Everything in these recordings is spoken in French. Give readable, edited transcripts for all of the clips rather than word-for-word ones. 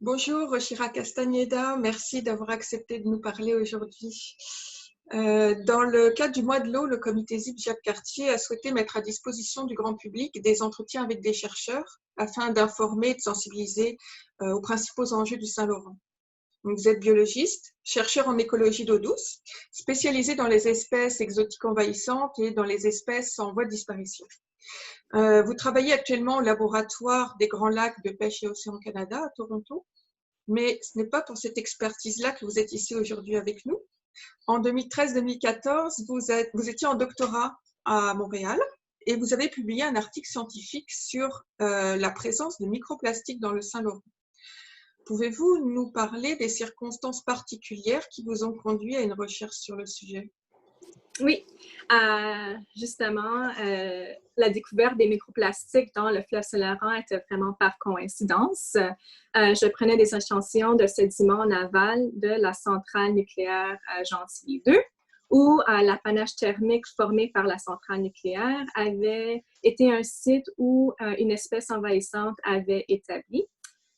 Bonjour, Chira Castañeda. Merci d'avoir accepté de nous parler aujourd'hui. Dans le cadre du mois de l'eau, le comité ZIP Jacques Cartier a souhaité mettre à disposition du grand public des entretiens avec des chercheurs afin d'informer et de sensibiliser aux principaux enjeux du Saint-Laurent. Vous êtes biologiste, chercheur en écologie d'eau douce, spécialisé dans les espèces exotiques envahissantes et dans les espèces en voie de disparition. Vous travaillez actuellement au laboratoire des Grands Lacs de pêche et océan Canada à Toronto, mais ce n'est pas pour cette expertise-là que vous êtes ici aujourd'hui avec nous. En 2013-2014, vous étiez en doctorat à Montréal et vous avez publié un article scientifique sur la présence de microplastiques dans le Saint-Laurent. Pouvez-vous nous parler des circonstances particulières qui vous ont conduit à une recherche sur le sujet? Oui, justement, la découverte des microplastiques dans le fleuve Saint-Laurent était vraiment par coïncidence. Je prenais des échantillons de sédiments en aval de la centrale nucléaire Gentilly 2, où l'apanage thermique formé par la centrale nucléaire avait été un site où une espèce envahissante avait établi.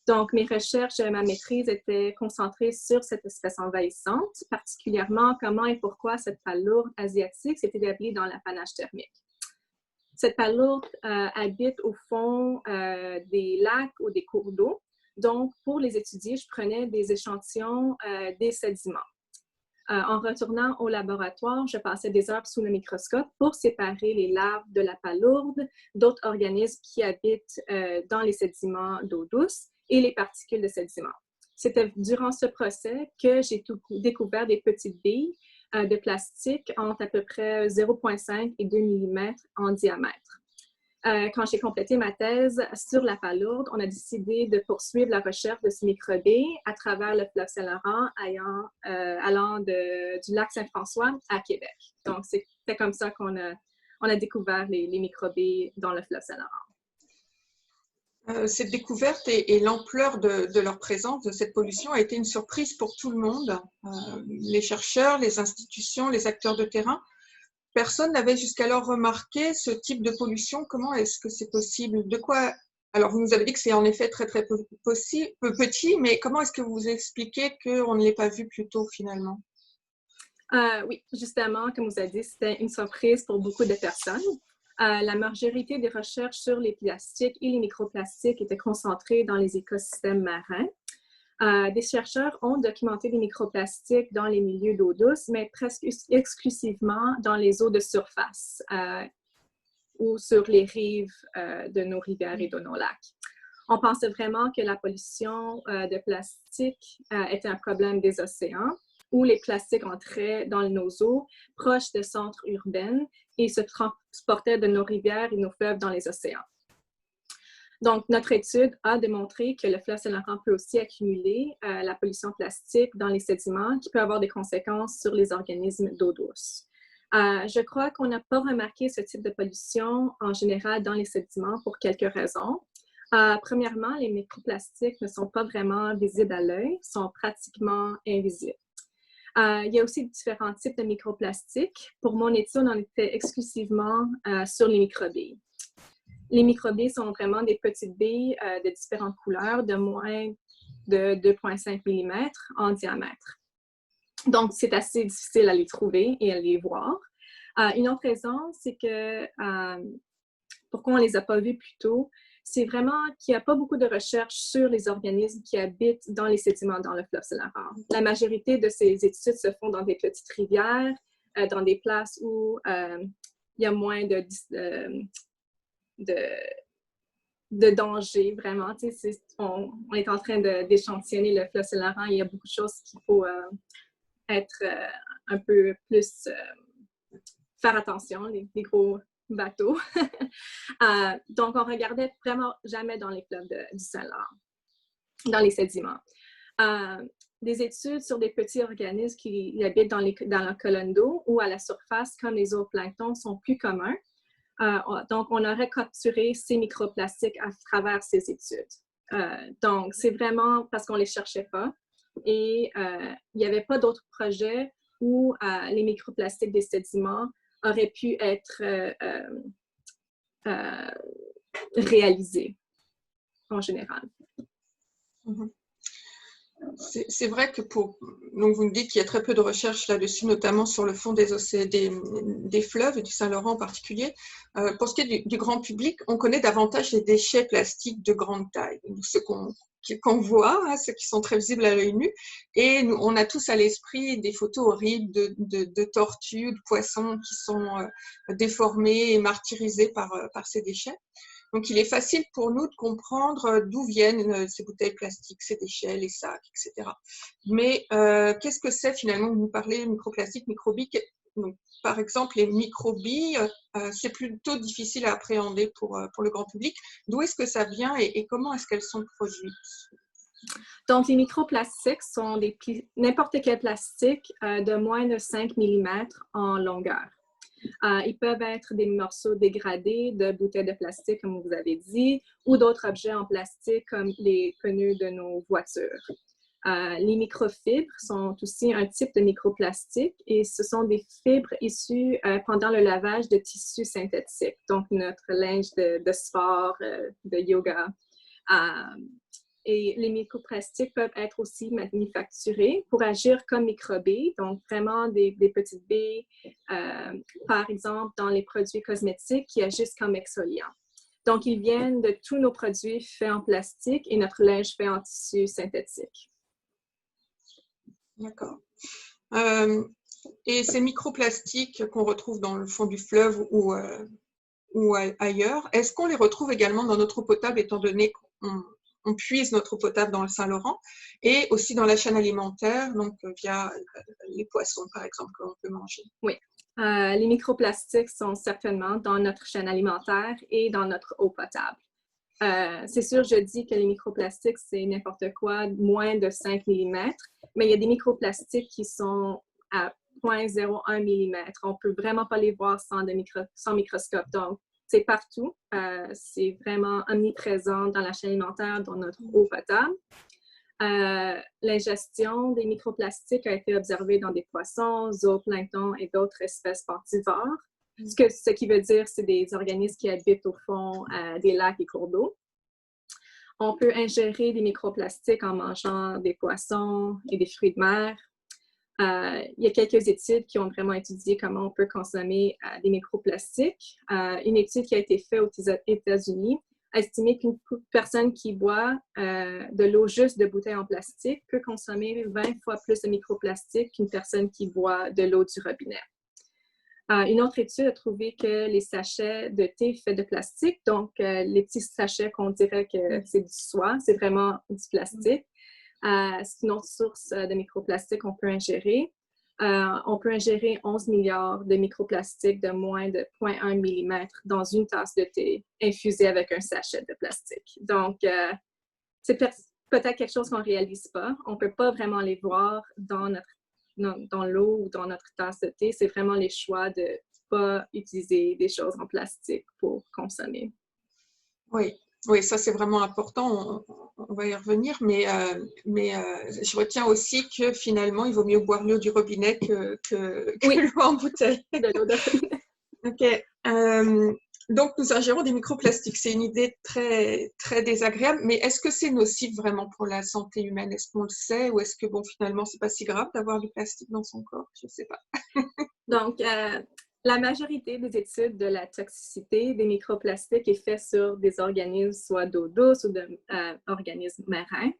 Donc, mes recherches, ma maîtrise était concentrée sur cette espèce envahissante, particulièrement comment et pourquoi cette palourde asiatique s'est établie dans l'apanage thermique. Cette palourde habite au fond des lacs ou des cours d'eau. Donc, pour les étudier, je prenais des échantillons des sédiments. En retournant au laboratoire, je passais des heures sous le microscope pour séparer les larves de la palourde d'autres organismes qui habitent dans les sédiments d'eau douce et les particules de sédiments. C'était durant ce procès que j'ai découvert des petites billes de plastique entre à peu près 0,5 et 2 mm en diamètre. Quand j'ai complété ma thèse sur la palourde, on a décidé de poursuivre la recherche de ces microbilles à travers le fleuve Saint-Laurent allant du lac Saint-François à Québec. Donc, c'était comme ça qu'on a découvert les microbilles dans le fleuve Saint-Laurent. Cette découverte et l'ampleur de leur présence, de cette pollution, a été une surprise pour tout le monde, les chercheurs, les institutions, les acteurs de terrain. Personne n'avait jusqu'alors remarqué ce type de pollution. Comment est-ce que c'est possible? De quoi? Alors, vous nous avez dit que c'est en effet très petit, mais comment est-ce que vous expliquez qu'on ne l'ait pas vu plus tôt finalement? Oui, justement, comme vous avez dit, c'était une surprise pour beaucoup de personnes. La majorité des recherches sur les plastiques et les microplastiques étaient concentrées dans les écosystèmes marins. Des chercheurs ont documenté les microplastiques dans les milieux d'eau douce, mais presque exclusivement dans les eaux de surface ou sur les rives de nos rivières et de nos lacs. On pensait vraiment que la pollution de plastique était un problème des océans, où les plastiques entraient dans nos eaux proches de centres urbains et se transportaient de nos rivières et nos fleuves dans les océans. Donc, notre étude a démontré que le fleuve Saint-Laurent peut aussi accumuler la pollution plastique dans les sédiments qui peut avoir des conséquences sur les organismes d'eau douce. Je crois qu'on n'a pas remarqué ce type de pollution en général dans les sédiments pour quelques raisons. Premièrement, les microplastiques ne sont pas vraiment visibles à l'œil, sont pratiquement invisibles. Il y a aussi différents types de microplastiques. Pour mon étude, on en était exclusivement sur les microbilles. Les microbilles sont vraiment des petites billes de différentes couleurs, de moins de 2,5 mm en diamètre. Donc, c'est assez difficile à les trouver et à les voir. Une autre raison, c'est que pourquoi on ne les a pas vus plus tôt, c'est vraiment qu'il n'y a pas beaucoup de recherches sur les organismes qui habitent dans les sédiments dans le fleuve Saint-Laurent. La majorité de ces études se font dans des petites rivières, dans des places où il y a moins de danger, vraiment. On est en train d'échantillonner le fleuve Saint-Laurent. Il y a beaucoup de choses qu'il faut être un peu plus... faire attention, les gros bateaux. Donc, on regardait vraiment jamais dans les fleuves du Saint-Laurent, dans les sédiments. Des études sur des petits organismes qui habitent dans la colonne d'eau ou à la surface, comme les zooplanctons, sont plus communs. Donc, on aurait capturé ces microplastiques à travers ces études. Donc, c'est vraiment parce qu'on ne les cherchait pas. Et il n'y avait pas d'autres projets où les microplastiques des sédiments auraient pu être réalisés en général. Mm-hmm. C'est vrai que donc vous me dites qu'il y a très peu de recherches là-dessus, notamment sur le fond des fleuves et du Saint-Laurent en particulier. Pour ce qui est du grand public, on connaît davantage les déchets plastiques de grande taille, ceux qu'on voit, hein, ceux qui sont très visibles à l'œil nu. Et on a tous à l'esprit des photos horribles de tortues, de poissons qui sont déformés et martyrisés par ces déchets. Donc, il est facile pour nous de comprendre d'où viennent ces bouteilles plastiques, ces déchets, les sacs, etc. Mais qu'est-ce que c'est finalement? Vous nous parlez microplastique, microbilles. Donc, par exemple, les microbilles, c'est plutôt difficile à appréhender pour le grand public. D'où est-ce que ça vient et comment est-ce qu'elles sont produites? Donc, les microplastiques sont n'importe quel plastique de moins de 5 mm en longueur. Ils peuvent être des morceaux dégradés de bouteilles de plastique, comme vous avez dit, ou d'autres objets en plastique, comme les pneus de nos voitures. Les microfibres sont aussi un type de microplastique et ce sont des fibres issues pendant le lavage de tissus synthétiques, donc notre linge de sport, de yoga. Et les microplastiques peuvent être aussi manufacturés pour agir comme microbilles, donc vraiment des petites billes, par exemple dans les produits cosmétiques qui agissent comme exfoliants. Donc, ils viennent de tous nos produits faits en plastique et notre linge fait en tissu synthétique. D'accord. Et ces microplastiques qu'on retrouve dans le fond du fleuve ou ailleurs, est-ce qu'on les retrouve également dans notre eau potable, étant donné qu'on puise notre eau potable dans le Saint-Laurent et aussi dans la chaîne alimentaire, donc via les poissons, par exemple, que l'on peut manger? Oui. Les microplastiques sont certainement dans notre chaîne alimentaire et dans notre eau potable. C'est sûr, je dis que les microplastiques, c'est n'importe quoi, moins de 5 mm, mais il y a des microplastiques qui sont à 0,01 mm. On ne peut vraiment pas les voir sans microscope. Donc, c'est partout. C'est vraiment omniprésent dans la chaîne alimentaire, dans notre eau potable. L'ingestion des microplastiques a été observée dans des poissons, zooplancton et d'autres espèces pentivores. Ce qui veut dire, c'est des organismes qui habitent au fond des lacs et cours d'eau. On peut ingérer des microplastiques en mangeant des poissons et des fruits de mer. Il y a quelques études qui ont vraiment étudié comment on peut consommer des microplastiques. Une étude qui a été faite aux États-Unis a estimé qu'une personne qui boit de l'eau juste de bouteilles en plastique peut consommer 20 fois plus de microplastiques qu'une personne qui boit de l'eau du robinet. Une autre étude a trouvé que les sachets de thé faits de plastique, donc les petits sachets qu'on dirait que c'est du soie, c'est vraiment du plastique. C'est une autre source de microplastiques qu'on peut ingérer. On peut ingérer 11 milliards de microplastiques de moins de 0,1 mm dans une tasse de thé infusée avec un sachet de plastique. Donc, c'est peut-être quelque chose qu'on ne réalise pas. On ne peut pas vraiment les voir dans l'eau ou dans notre tasse de thé. C'est vraiment les choix de ne pas utiliser des choses en plastique pour consommer. Oui. Oui, ça c'est vraiment important, on va y revenir, mais je retiens aussi que finalement il vaut mieux boire l'eau du robinet que l'eau en bouteille. De l'eau de robinet. Ok. Donc nous ingérons des microplastiques, c'est une idée très, très désagréable, mais est-ce que c'est nocif vraiment pour la santé humaine? Est-ce qu'on le sait ou est-ce que bon finalement c'est pas si grave d'avoir du plastique dans son corps? Je ne sais pas. Donc, la majorité des études de la toxicité des microplastiques est faite sur des organismes soit d'eau douce ou d'organismes marins.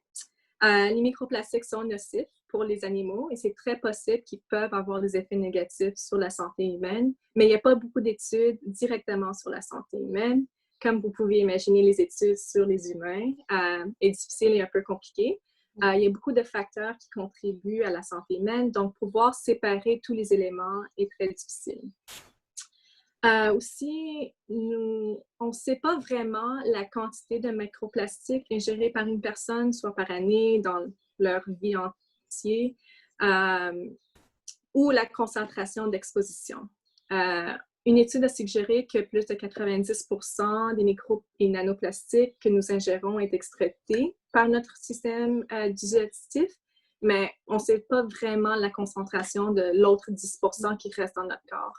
Les microplastiques sont nocifs pour les animaux et c'est très possible qu'ils peuvent avoir des effets négatifs sur la santé humaine, mais il n'y a pas beaucoup d'études directement sur la santé humaine. Comme vous pouvez imaginer, les études sur les humains est difficile et un peu compliqué. Il y a beaucoup de facteurs qui contribuent à la santé humaine, donc pouvoir séparer tous les éléments est très difficile. Aussi, on ne sait pas vraiment la quantité de microplastiques ingérés par une personne, soit par année, dans leur vie entière, ou la concentration d'exposition. Une étude a suggéré que plus de 90% des micro- et nanoplastiques que nous ingérons est excrétés par notre système digestif, mais on ne sait pas vraiment la concentration de l'autre 10% qui reste dans notre corps.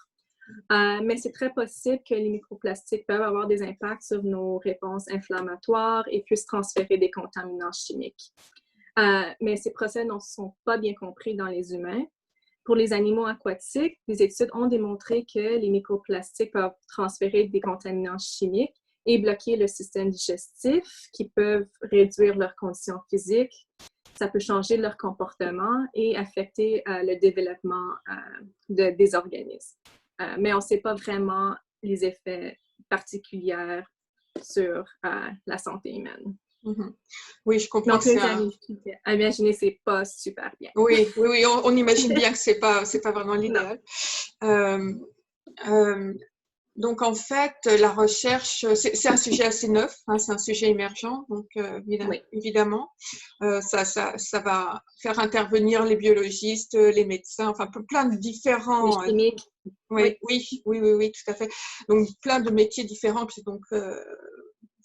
Mais c'est très possible que les microplastiques peuvent avoir des impacts sur nos réponses inflammatoires et puissent transférer des contaminants chimiques. Mais ces procès ne sont pas bien compris dans les humains. Pour les animaux aquatiques, des études ont démontré que les microplastiques peuvent transférer des contaminants chimiques et bloquer le système digestif, qui peuvent réduire leurs conditions physiques. Ça peut changer leur comportement et affecter le développement des organismes. Mais on ne sait pas vraiment les effets particuliers sur la santé humaine. Mm-hmm. Oui, je comprends. Donc, imaginer, c'est pas super bien. Oui, on imagine bien que c'est pas vraiment l'idéal. Donc, en fait, la recherche, c'est un sujet assez neuf, hein, c'est un sujet émergent, donc évidemment, ça va faire intervenir les biologistes, les médecins, enfin plein de différents. Les chimiques. Oui, tout à fait. Donc, plein de métiers différents, puis donc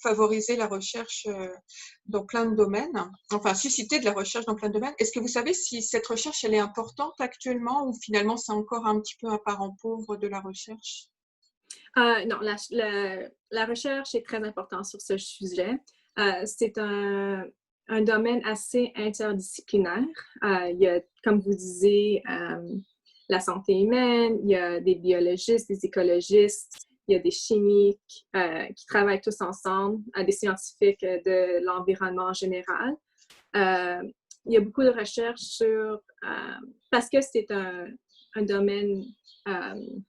favoriser la recherche dans plein de domaines, enfin susciter de la recherche dans plein de domaines. Est-ce que vous savez si cette recherche, elle est importante actuellement ou finalement c'est encore un petit peu un parent pauvre de la recherche? Non, la recherche est très importante sur ce sujet. C'est un domaine assez interdisciplinaire. Il y a, comme vous disiez, la santé humaine, il y a des biologistes, des écologistes, il y a des chimiques qui travaillent tous ensemble, des scientifiques de l'environnement en général. Il y a beaucoup de recherches sur, parce que c'est un domaine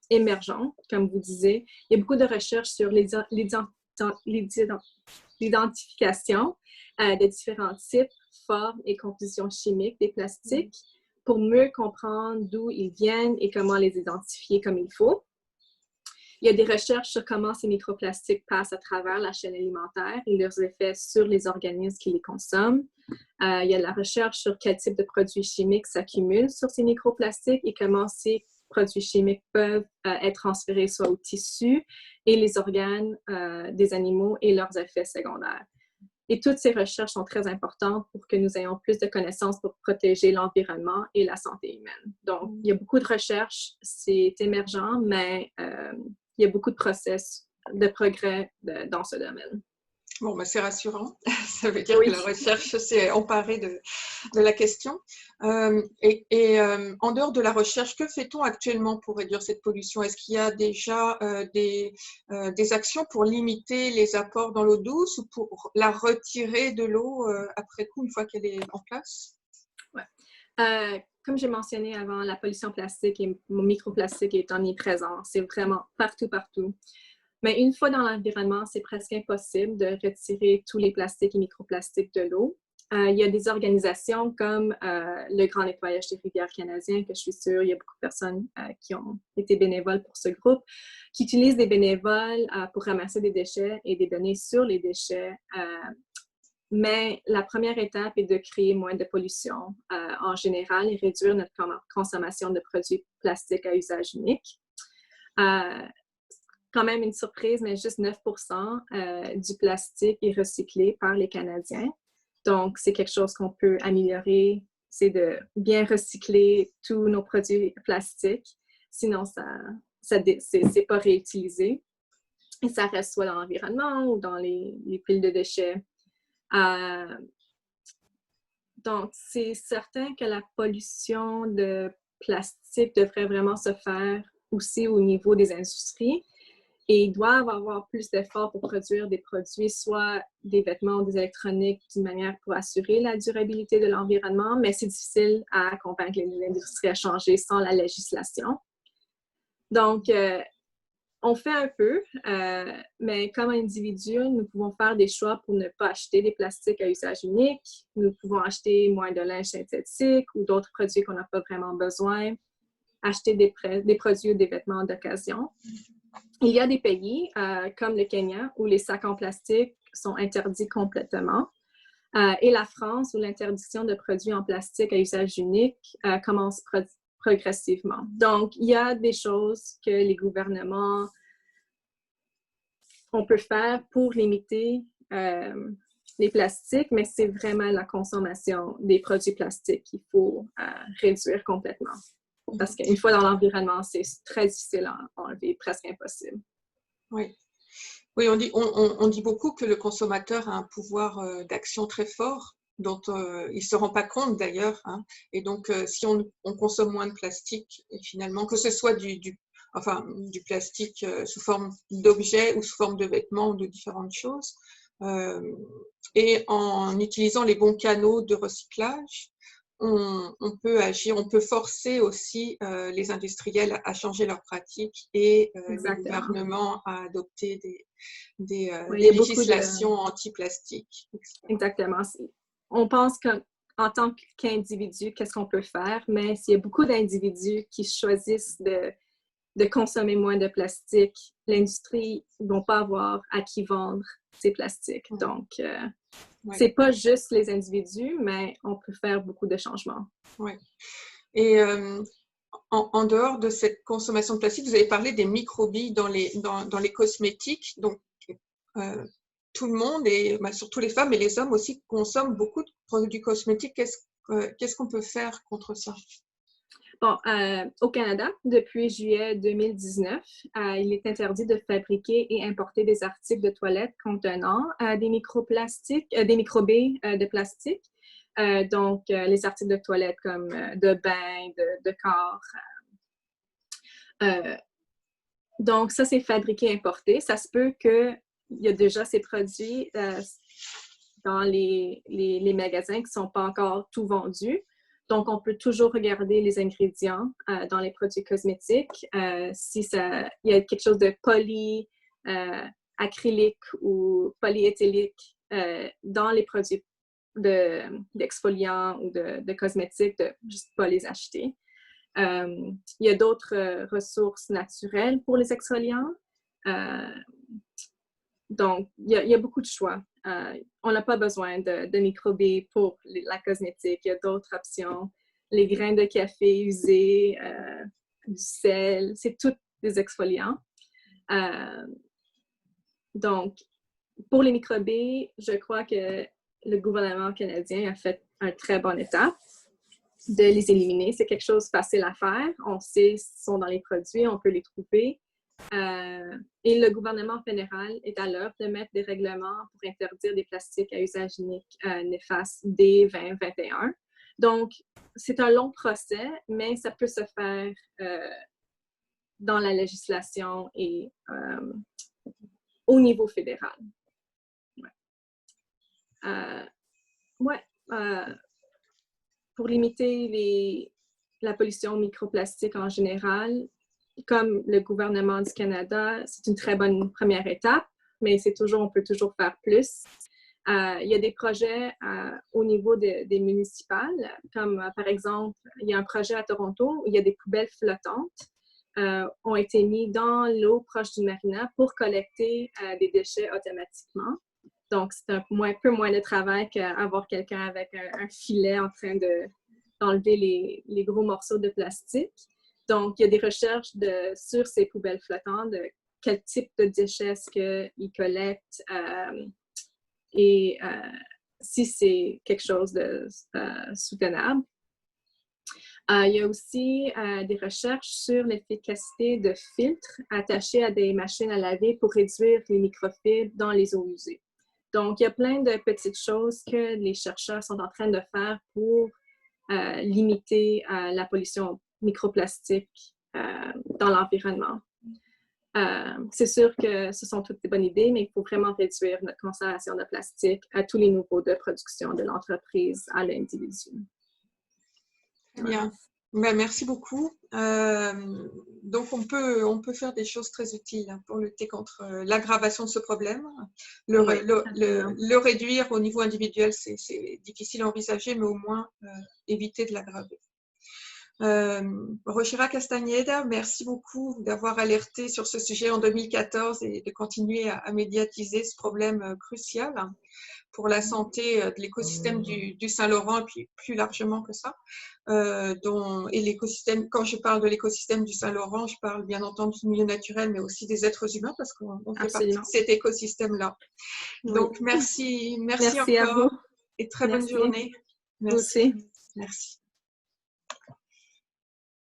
émergent, comme vous disiez, il y a beaucoup de recherches sur l'identification de différents types, formes et compositions chimiques des plastiques pour mieux comprendre d'où ils viennent et comment les identifier comme il faut. Il y a des recherches sur comment ces microplastiques passent à travers la chaîne alimentaire et leurs effets sur les organismes qui les consomment. Il y a la recherche sur quel type de produits chimiques s'accumulent sur ces microplastiques et comment ces produits chimiques peuvent être transférés soit aux tissus et les organes des animaux et leurs effets secondaires. Et toutes ces recherches sont très importantes pour que nous ayons plus de connaissances pour protéger l'environnement et la santé humaine. Donc, il y a beaucoup de recherches, c'est émergent, mais il y a beaucoup de process de progrès dans ce domaine. Bon, bah, c'est rassurant. Ça veut dire que la recherche s'est emparée de la question. En dehors de la recherche, que fait-on actuellement pour réduire cette pollution? Est-ce qu'il y a déjà des actions pour limiter les apports dans l'eau douce ou pour la retirer de l'eau après coup, une fois qu'elle est en place? Ouais. Comme j'ai mentionné avant, la pollution plastique et microplastique est omniprésent. C'est vraiment partout. Mais une fois dans l'environnement, c'est presque impossible de retirer tous les plastiques et microplastiques de l'eau. Il y a des organisations comme le Grand Nettoyage des rivières canadiens, que je suis sûre, il y a beaucoup de personnes qui ont été bénévoles pour ce groupe, qui utilisent des bénévoles pour ramasser des déchets et des données sur les déchets. Mais la première étape est de créer moins de pollution en général et réduire notre consommation de produits plastiques à usage unique. Quand même une surprise, mais juste 9% du plastique est recyclé par les Canadiens. Donc, c'est quelque chose qu'on peut améliorer, c'est de bien recycler tous nos produits plastiques. Sinon, c'est pas réutilisé. Et ça reste soit dans l'environnement ou dans les piles de déchets. Donc, c'est certain que la pollution de plastique devrait vraiment se faire aussi au niveau des industries. Et ils doivent avoir plus d'efforts pour produire des produits, soit des vêtements ou des électroniques, d'une manière pour assurer la durabilité de l'environnement, mais c'est difficile à convaincre l'industrie à changer sans la législation. Donc, on fait un peu, mais comme individu, nous pouvons faire des choix pour ne pas acheter des plastiques à usage unique. Nous pouvons acheter moins de linge synthétique ou d'autres produits qu'on n'a pas vraiment besoin, acheter des produits ou des vêtements d'occasion. Il y a des pays comme le Kenya où les sacs en plastique sont interdits complètement et la France où l'interdiction de produits en plastique à usage unique commence progressivement. Donc, il y a des choses que les gouvernements on peut faire pour limiter les plastiques, mais c'est vraiment la consommation des produits plastiques qu'il faut réduire complètement. Parce qu'une fois dans l'environnement, c'est très difficile à enlever, presque impossible. Oui, on dit beaucoup que le consommateur a un pouvoir d'action très fort. dont il ne se rend pas compte d'ailleurs. Hein. Et donc, si on consomme moins de plastique, et finalement, que ce soit du plastique sous forme d'objets ou sous forme de vêtements ou de différentes choses, et en utilisant les bons canaux de recyclage, on peut agir, on peut forcer aussi les industriels à changer leurs pratiques et le gouvernement à adopter des législations anti-plastique. Exactement. On pense qu'en tant qu'individu, qu'est-ce qu'on peut faire, mais s'il y a beaucoup d'individus qui choisissent de consommer moins de plastique, l'industrie ne va pas avoir à qui vendre ces plastiques. Donc, c'est pas juste les individus, mais on peut faire beaucoup de changements. Oui. Et en dehors de cette consommation de plastique, vous avez parlé des microbilles dans les cosmétiques. Donc, tout le monde, et surtout les femmes et les hommes aussi, consomment beaucoup de produits cosmétiques. Qu'est-ce qu'on peut faire contre ça? Bon, au Canada, depuis juillet 2019, il est interdit de fabriquer et importer des articles de toilette contenant des microplastiques, des microbilles de plastique. Donc, les articles de toilette comme de bain, de corps. Donc, ça, c'est fabriqué et importé. Ça se peut qu'il y a déjà ces produits dans les magasins qui ne sont pas encore tout vendus. Donc, on peut toujours regarder les ingrédients dans les produits cosmétiques. Si il y a quelque chose de polyacrylique ou polyéthylique dans les produits d'exfoliants ou de cosmétiques, de juste pas les acheter. Il y a d'autres ressources naturelles pour les exfoliants. Donc, il y a beaucoup de choix. On n'a pas besoin de microbilles pour la cosmétique. Il y a d'autres options. Les grains de café usés, du sel, c'est tous des exfoliants. Donc, pour les microbilles, je crois que le gouvernement canadien a fait une très bonne étape de les éliminer. C'est quelque chose de facile à faire. On sait s'ils sont dans les produits, on peut les trouver. Et le gouvernement fédéral est à l'heure de mettre des règlements pour interdire des plastiques à usage unique néfastes dès 2021. Donc, c'est un long procès, mais ça peut se faire dans la législation et au niveau fédéral. Pour limiter la pollution microplastique en général, comme le gouvernement du Canada, c'est une très bonne première étape, mais on peut toujours faire plus. Il y a des projets au niveau des municipales, comme par exemple, il y a un projet à Toronto où il y a des poubelles flottantes ont été mis dans l'eau proche du marina pour collecter des déchets automatiquement. Donc, c'est un peu moins de travail qu'avoir quelqu'un avec un filet en train d'enlever les gros morceaux de plastique. Donc, il y a des recherches sur ces poubelles flottantes, de quel type de déchets est-ce qu'ils collectent et si c'est quelque chose de soutenable. Il y a aussi des recherches sur l'efficacité de filtres attachés à des machines à laver pour réduire les microfibres dans les eaux usées. Donc, il y a plein de petites choses que les chercheurs sont en train de faire pour limiter la pollution microplastique dans l'environnement. C'est sûr que ce sont toutes des bonnes idées, mais il faut vraiment réduire notre consommation de plastique à tous les niveaux de production de l'entreprise à l'individu. Bien. Ben, merci beaucoup. Donc, on peut faire des choses très utiles pour lutter contre l'aggravation de ce problème. Le réduire au niveau individuel, c'est difficile à envisager, mais au moins éviter de l'aggraver. Rochira Castañeda, merci beaucoup d'avoir alerté sur ce sujet en 2014 et de continuer à médiatiser ce problème crucial pour la santé de l'écosystème du Saint-Laurent et puis plus largement que ça. Et l'écosystème, quand je parle de l'écosystème du Saint-Laurent, je parle bien entendu du milieu naturel, mais aussi des êtres humains parce qu'on fait partie de cet écosystème-là. Oui. Donc, merci encore à vous. Et très bonne journée. Merci. Merci.